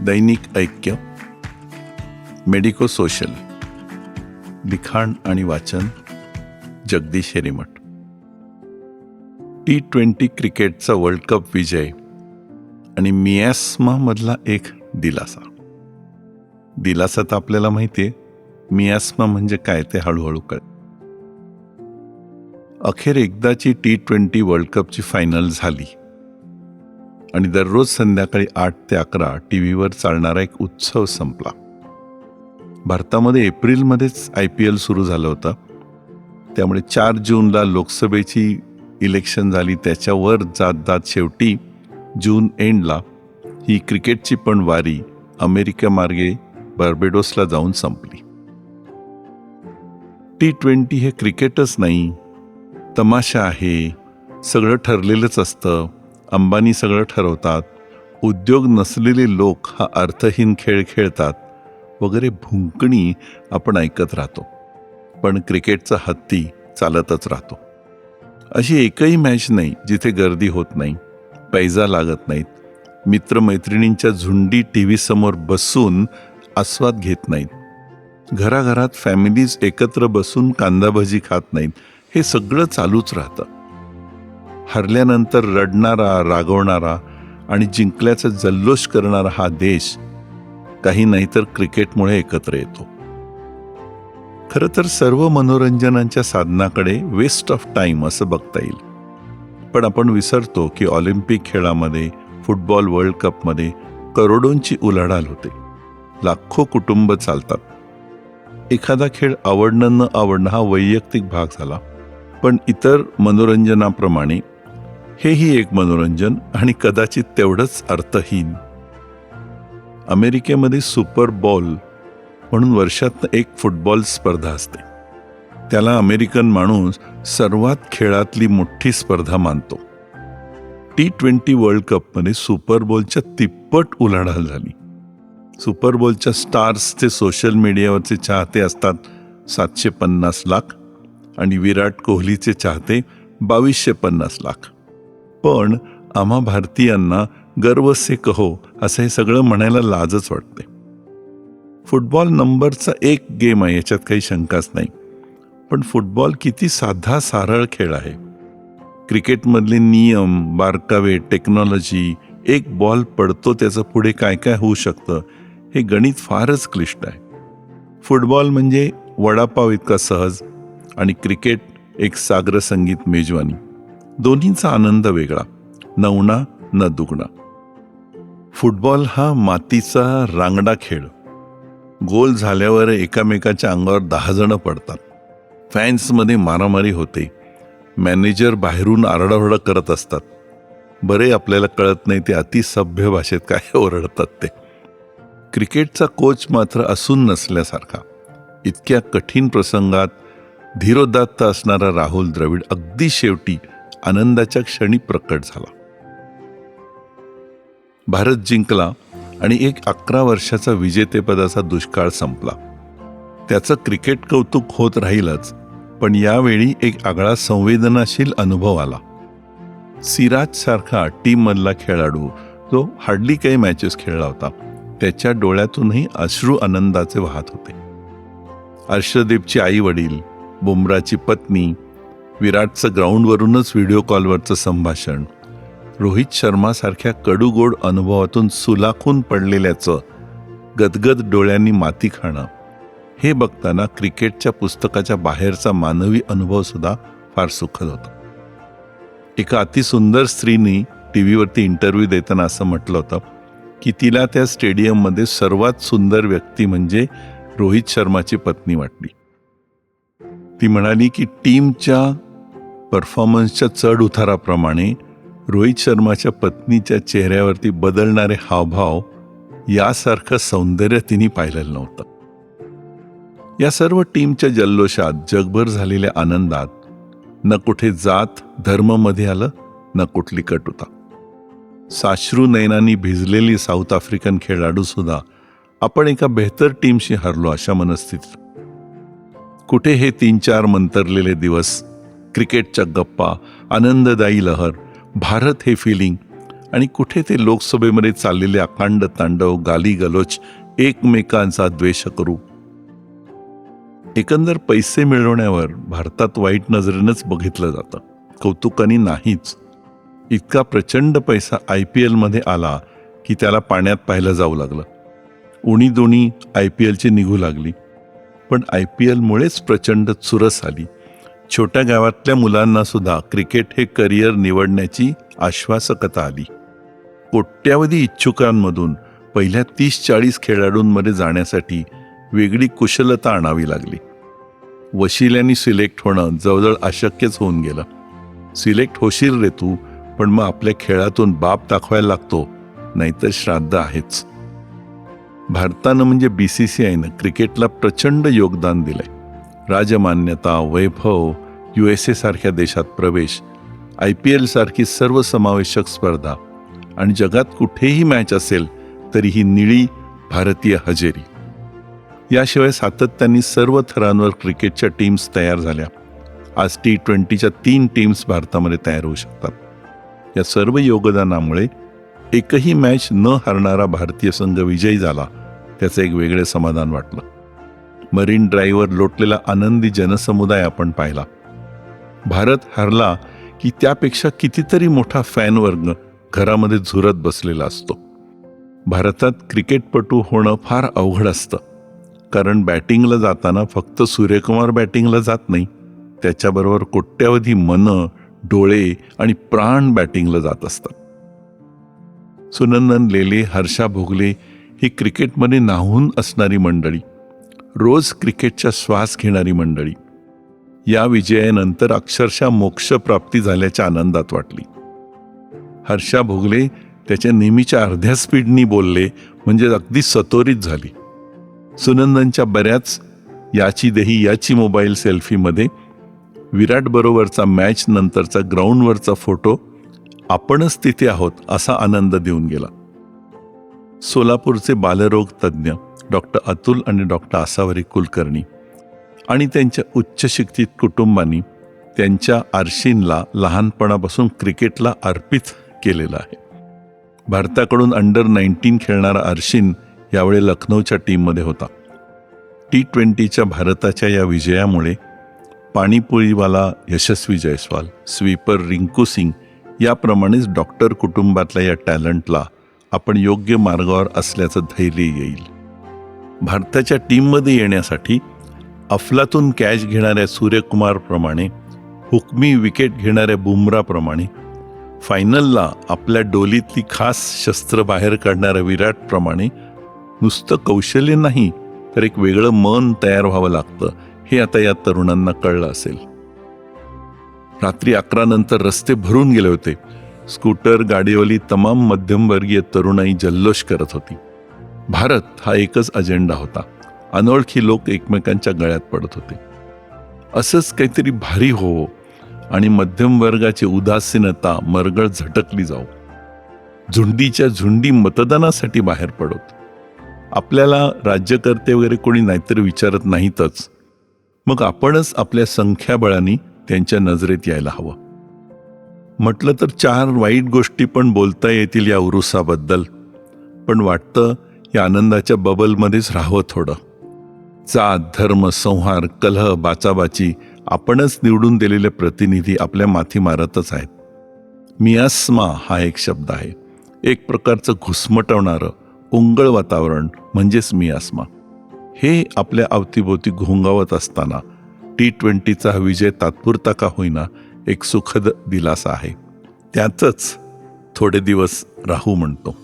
दैनिक ऐक्य, medico social, लिखाण आणि वाचन जगदीश हिरेमठ. T20 क्रिकेटचा वर्ल्ड कप विजय आणि मियास्मामधला एक दिलासा. दिलासा तर आपल्याला माहिती आहे, मियास्मा म्हणजे काय ते हळूहळू कळेल. अखेर एकदाची T20 वर्ल्ड कपची फायनल झाली आणि दररोज संध्याकाळी 8 ते 11 टीव्हीवर चालणारा एक उत्सव संपला. भारतामध्ये एप्रिलमध्येच IPL सुरू झालं होतं, त्यामुळे 4 जूनला लोकसभेची इलेक्शन झाली. त्याच्यावर जात जात शेवटी जून एंडला ही क्रिकेटची पण वारी अमेरिकेमार्गे बार्बेडोसला जाऊन संपली. T20 हे क्रिकेटच नाही, तमाशा आहे. सगळं ठरलेलंच असतं. अंबानी सगळं ठरवतात. उद्योग नसलेले लोक हा अर्थहीन खेळ खेळतात वगैरे भुंकणी आपण ऐकत राहतो. पण क्रिकेटचा हत्ती चालतच राहतो. अशी एकही मॅच नाही जिथे गर्दी होत नाही, पैजा लागत नाहीत, मित्रमैत्रिणींच्या झुंडी टीव्ही समोर बसून आस्वाद घेत नाहीत, घराघरात फॅमिलीज एकत्र बसून कांदाभजी खात नाहीत. हे सगळं चालूच राहतं. हरल्यानंतर रडणारा, रागवणारा आणि जिंकल्याचा जल्लोष करणारा हा देश काही नाहीतर क्रिकेटमुळे एकत्र येतो. खरं तर सर्व मनोरंजनाच्या साधनाकडे वेस्ट ऑफ टाइम असं बघता येईल. पण आपण विसरतो की ऑलिम्पिक खेळामध्ये, फुटबॉल वर्ल्ड कपमध्ये करोडोंची उलाढाल होते. लाखो कुटुंब चालतात. एखादा खेळ आवडणं न आवडणं हा वैयक्तिक भाग झाला, पण इतर मनोरंजनाप्रमाणे हेही एक मनोरंजन आणि कदाचित तेवढंच अर्थहीन. अमेरिकेमध्ये सुपर बॉल म्हणून वर्षातनं एक फुटबॉल स्पर्धा असते. त्याला अमेरिकन माणूस सर्वात खेळातली मोठी स्पर्धा मानतो. T20 वर्ल्ड कपमध्ये सुपर बॉलच्या तिप्पट उलाढाल झाली. सुपर बॉलच्या स्टार्सचे सोशल मीडियावरचे चाहते असतात 750 लाख आणि विराट कोहलीचे चाहते 2250 लाख. पण आम्हा भारतीयांना गर्व से कहो असं हे सगळं म्हणायला लाजच वाटते. फुटबॉल नंबरचा एक गेम आहे, याच्यात काही शंकाच नाही. पण फुटबॉल किती साधा सारळ खेळ आहे. क्रिकेटमधले नियम, बारकावे, टेक्नॉलॉजी, एक बॉल पडतो त्याचं पुढे काय काय होऊ शकतं, हे गणित फारच क्लिष्ट आहे. फुटबॉल म्हणजे वडापाव इतका सहज आणि क्रिकेट एक सागर संगीत मेजवानी. दोन्हीचा आनंद वेगळा, न उणा न दुगणा. फुटबॉल हा मातीचा रांगडा खेळ. गोल झाल्यावर एकामेकाच्या अंगावर 10 जण पडतात. फॅन्समध्ये मारामारी होते. मॅनेजर बाहेरून आरडाओरडा करत असतात. बरे आपल्याला कळत नाही ते अतिसभ्य भाषेत काय ओरडतात ते. क्रिकेटचा कोच मात्र असून नसल्यासारखा. इतक्या कठीण प्रसंगात धीरोदात्त असणारा राहुल द्रविड अगदी शेवटी आनंदाच्या क्षणी प्रकट झाला. भारत जिंकला आणि एक 11 वर्षाचा विजेतेपदाचा दुष्काळ संपला. त्याचं क्रिकेट कौतुक होत राहीलच, पण यावेळी एक आगळा संवेदनाशील अनुभव आला. सिराज सारखा टीममधला खेळाडू जो हार्डली काही मॅचेस खेळला होता, त्याच्या डोळ्यातूनही अश्रू आनंदाचे वाहत होते. अर्शदीपची आई वडील, बुमराची पत्नी, विराटचं ग्राउंडवरूनच व्हिडिओ कॉलवरचं संभाषण, रोहित शर्मासारख्या कडूगोड अनुभवातून सुलाखून पडलेल्याचं गदगद डोळ्यांनी माती खाणं, हे बघताना क्रिकेटच्या पुस्तकाच्या बाहेरचा मानवी अनुभव सुद्धा फार सुखद होता. एका अतिसुंदर स्त्रीने टीव्हीवरती इंटरव्ह्यू देताना असं म्हटलं होतं की तिला त्या स्टेडियममध्ये सर्वात सुंदर व्यक्ती म्हणजे रोहित शर्माची पत्नी वाटली. ती म्हणाली की टीमच्या परफॉर्मन्सच्या चढ उताराप्रमाणे रोहित शर्माच्या पत्नीच्या चेहऱ्यावरती बदलणारे हावभाव यासारखं सौंदर्य तिने पाहिलेलं नव्हतं. या सर्व टीमच्या जल्लोषात, जगभर झालेल्या आनंदात न कुठे जात धर्म मध्ये आलं, न कुठली कटुता. साश्रू नयनांनी भिजलेली साऊथ आफ्रिकन खेळाडू सुद्धा आपण एका बेहतर टीमशी हरलो अशा मनस्थितीत. कुठे हे 3-4 मंतरलेले दिवस, क्रिकेटच्या गप्पा, आनंददायी लहर, भारत हे फिलिंग आणि कुठे ते लोकसभेमध्ये चाललेले अखंड तांडव, गाली गलोच, एकमेकांचा द्वेष करू. एकंदर पैसे मिळवण्यावर भारतात वाईट नजरेनंच बघितलं जातं, कौतुकाने नाहीच. इतका प्रचंड पैसा IPL मध्ये आला की त्याला पाण्यात पाहायला जाऊ लागलं. उणी दोणी IPLची निघू लागली. पण IPL मुळेच प्रचंड चुरस आली. छोट्या गावातल्या मुलांना सुद्धा क्रिकेट हे करिअर निवडण्याची आश्वासकता आली. कोट्यावधी इच्छुकांमधून पहिल्या 30-40 खेळाडूंमध्ये जाण्यासाठी वेगळी कुशलता आणावी लागली. वशिल्याने सिलेक्ट होणं जवळजवळ अशक्यच होऊन गेलं. सिलेक्ट होशील रे तू, पण मग आपल्या खेळातून बाप दाखवायला लागतो, नाहीतर श्राद्ध आहेच. भारतानं म्हणजे BCCIनं क्रिकेटला प्रचंड योगदान दिलंय. राजमान्यता, वैभव, USA सारख्या देशात प्रवेश, IPL सारखी सर्वसमावेशक स्पर्धा आणि जगात कुठेही मॅच असेल तरी ही निळी भारतीय हजेरी. याशिवाय सातत्याने सर्व थरांवर क्रिकेटच्या टीम्स तयार झाल्या. आज T20च्या 3 टीम्स भारतामध्ये तयार होऊ शकतात. या सर्व योगदानामुळे एकही मॅच न हरणारा भारतीय संघ विजयी झाला, त्याचं एक वेगळे समाधान वाटलं. मरीन ड्राईव्हवर लोटलेला आनंदी जनसमुदाय आपण पाहिला. भारत हरला की त्यापेक्षा कितीतरी मोठा फॅन वर्ग घरामध्ये झुरत बसलेला असतो. भारतात क्रिकेटपटू होणं फार अवघड असतं, कारण बॅटिंगला जाताना फक्त सूर्यकुमार बॅटिंगला जात नाही, त्याच्याबरोबर कोट्यावधी मनं, डोळे आणि प्राण बॅटिंगला जात असतात. सुनंदन लेले, हर्षा भोगले ही क्रिकेटमध्ये नाहून असणारी मंडळी, रोज क्रिकेटचा श्वास घेणारी मंडळी. या विजयानंतर अक्षरशः मोक्षप्राप्ती झाल्याच्या आनंदात वाटली. हर्षा भोगले त्याच्या नेहमीच्या अर्ध्या स्पीडनी बोलले, म्हणजे अगदी सतोरीत झाली. सुनंदनच्या बऱ्याच याची देही याची मोबाईल सेल्फीमध्ये विराट बरोबरचा मॅच नंतरचा ग्राउंडवरचा फोटो आपणच तिथे आहोत असा आनंद देऊन गेला. सोलापूरचे बालरोग तज्ज्ञ डॉक्टर अतुल आणि डॉक्टर आसावरी कुलकर्णी आणि त्यांच्या उच्च शिक्षित कुटुंबांनी त्यांच्या आर्शीनला लहानपणापासून क्रिकेटला अर्पित केलेलं आहे. भारताकडून अंडर-19 खेळणारा आर्शीन यावेळी लखनौच्या टीममध्ये होता. T20च्या भारताच्या या विजयामुळे पाणीपुरीवाला यशस्वी जयस्वाल, स्वीपर रिंकू सिंग याप्रमाणेच डॉक्टर कुटुंबातल्या या टॅलेंटला आपण योग्य मार्गावर असल्याचं धैर्य येईल. भारताच्या टीममध्ये येण्यासाठी अफलातून कॅच घेणाऱ्या सूर्यकुमारप्रमाणे, हुकमी विकेट घेणाऱ्या बुमराप्रमाणे, फायनलला आपल्या डोलीतली खास शस्त्र बाहेर काढणाऱ्या विराटप्रमाणे नुसतं कौशल्य नाही तर एक वेगळं मन तयार व्हावं लागतं, हे आता या तरुणांना कळलं असेल. रात्री 11 नंतर रस्ते भरून गेले होते. स्कूटर, गाडीवाली तमाम मध्यमवर्गीय तरुणाई जल्लोष करत होती. भारत हा एकच अजेंडा होता. अनोळखी लोक एकमेकांच्या गळ्यात पडत होते. असंच काहीतरी भारी हो आणि मध्यम वर्गाची उदासीनता मरगळ झटकली जाऊ. झुंडीच्या झुंडी मतदानासाठी बाहेर पडत. आपल्याला राज्यकर्ते वगैरे कोणी नाहीतरी विचारत नाहीतच, मग आपणच आपल्या संख्याबळाने त्यांच्या नजरेत यायला हवं. म्हटलं तर 4 वाईट गोष्टी पण बोलता येतील या उरुसाबद्दल, पण वाटतं या आनंदाच्या बबलमध्येच राहावं थोडं. जात, धर्म, संहार, कलह, बाचाबाची आपणच निवडून दिलेले प्रतिनिधी आपल्या माथी मारतच आहेत. मियास्मा हा एक शब्द आहे. एक प्रकारचं घुसमटवणारं ओंगळ वातावरण म्हणजेच मियास्मा. हे आपल्या अवतीभोवती घोंगावत असताना T20चा हा विजय तात्पुरता का होईना एक सुखद दिलासा आहे. त्यातच थोडे दिवस राहू म्हणतो.